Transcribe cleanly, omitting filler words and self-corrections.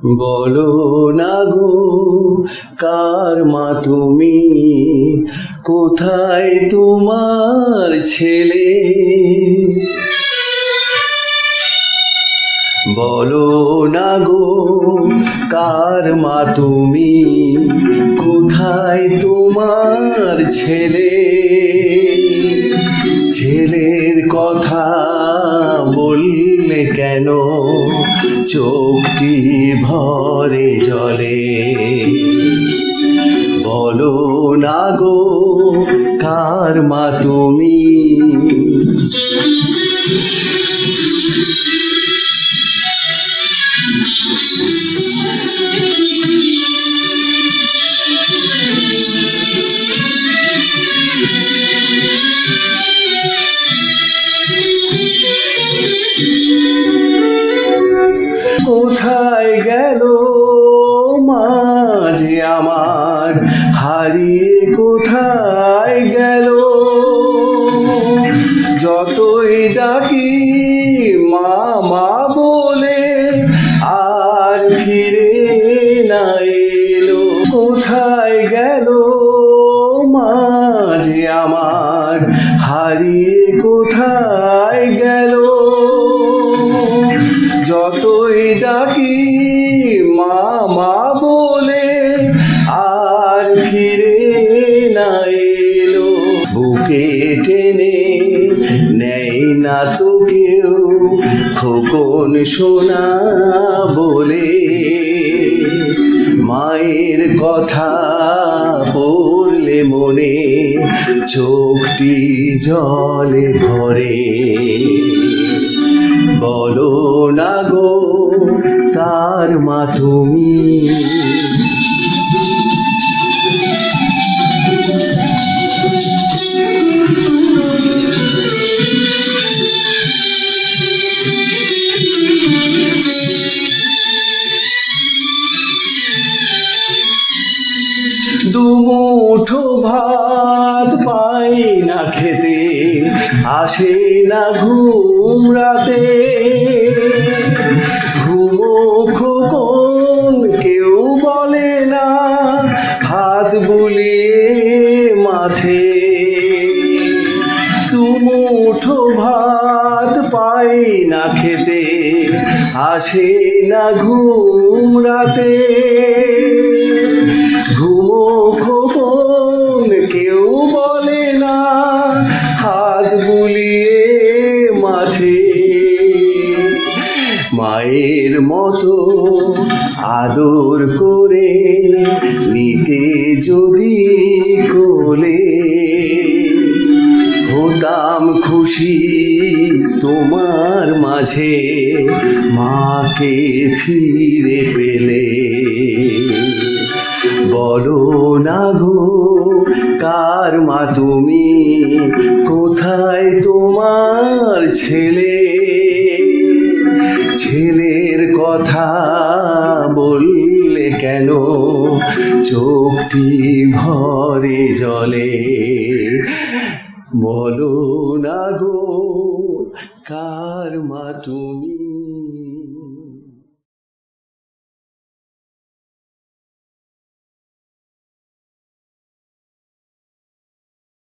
বলো না গো কার মা তুমি, কোথায় তোমার ছেলে? বলো না গো কার মা তুমি, কোথায় তোমার ছেলে? ছেলের কথা বললে কেন চোখটি ভরে জলে? বলো না গো কার মা তুমি। কোথায় গেল মা যে আমার, হারিয়ে কোথায় গেল? যতই ডাকি মা মা বলে আর ফিরে না এলো। কোথায় গেল মা যে আমার, হারিয়ে কোথায় গেল? যতই ডাকি মা মা বলে আর ফিরে না এলো। বুকে টেনে নেয় না তো কেউ খোকন সোনা বলে। মায়ের কথা পড়লে মনে চোখটি জলে ভরে। বলো না গো কার মা তুমি। দুমুঠো ভাত পাই না খেতে, আসে না ঘুম রাতে। ঘুমো খোকন কেউ বলে না, হাত বুলিয়ে মাথে। দুমুঠো ভাত পাই না খেতে, আসে না ঘুম রাতে। ঘুমো খোকন কেউ বলে না, হাত বুলিয়ে মাথে। মায়ের মতো আদর করে নিতে যদি কোলে, হতাম খুশি তোমার মাঝে মাকে ফিরে পেলে। বলো না গো কার মা তুমি, কোথায় তোমার ছেলে? ছেলের কথা বললে কেন চোখটি ভরে জলে? বলো না গো কার মা তুমি।